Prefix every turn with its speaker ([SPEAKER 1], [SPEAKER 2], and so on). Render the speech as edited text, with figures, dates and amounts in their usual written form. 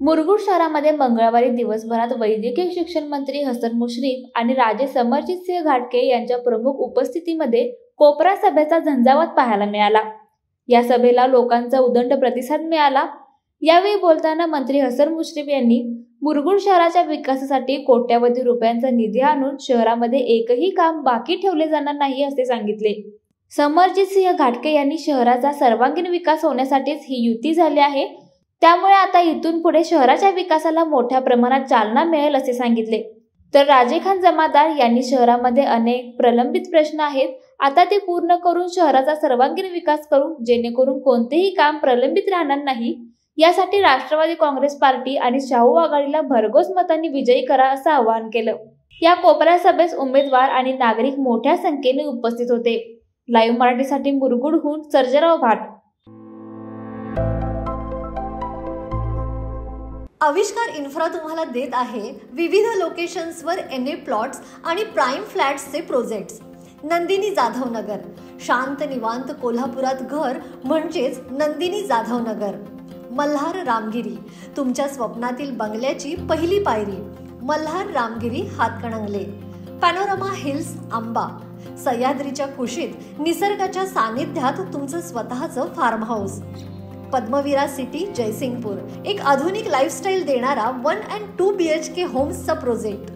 [SPEAKER 1] मुरगुड शहरामध्ये मंगळवारी दिवसभरात वैद्यकीय शिक्षण मंत्री हसन मुश्रीफ आणि राजे समरजित सिंह घाटगे यांच्या प्रमुख उपस्थितीमध्ये कोपरा सभेचा झंझावात पाहायला मिळाला। या सभेला लोकांचा उदंड प्रतिसाद मिळाला। यावेळी बोलताना मंत्री हसन मुश्रीफ यांनी मुरगुड शहराच्या विकासासाठी कोट्यावधी रुपयांचा निधी आणून शहरामध्ये एकही काम बाकी ठेवले जाणार नाही असे सांगितले। समरजित सिंह घाटगे यांनी शहराचा सर्वांगीण विकास होण्यासाठीच ही युती झाली आहे, त्यामुळे आता इथून पुढे शहराच्या विकासाला मोठ्या प्रमाणात चालना मिळेल असे सांगितले। तर राजे खान जमादार यांनी शहरामध्ये अनेक प्रलंबित प्रश्न आहेत, आता ते पूर्ण करून शहराचा सर्वांगीण विकास करू, जेणेकरून कोणतेही काम प्रलंबित राहणार नाही। यासाठी राष्ट्रवादी काँग्रेस पार्टी आणि शाहू आघाडीला भरघोस मतांनी विजयी करा असं आवाहन केलं। या कोपरा सभेस उमेदवार आणि नागरिक मोठ्या संख्येने उपस्थित होते। लाईव्ह मराठीसाठी मुरगुडहून सर्जेराव भाट।
[SPEAKER 2] आविष्कार इन्फ्रा तुम्हाला देत आहे विविध लोकेशन्सवर एनए प्लॉट्स आणि प्राइम फ्लॅट्सचे प्रोजेक्ट्स। नंदिनी जाधव नगर, शांत निवांत कोल्हापुरात घर म्हणजेच नंदिनी जाधव नगर। मल्हार रामगिरी, तुमच्या स्वप्नातील बंगल्याची पहिली पायरी। मल्हार रामगिरी हातकणंगले। पॅनोरामा हिल्स आंबा, सह्याद्रीच्या कुशीत निसर्गाच्या सानिध्यात तुमचं स्वतःचं farm house. Padmavira city Jaysingpur, एक आधुनिक लाईफस्टाईल देणारा 1 and 2 BHK होम्सचा प्रोजेक्ट।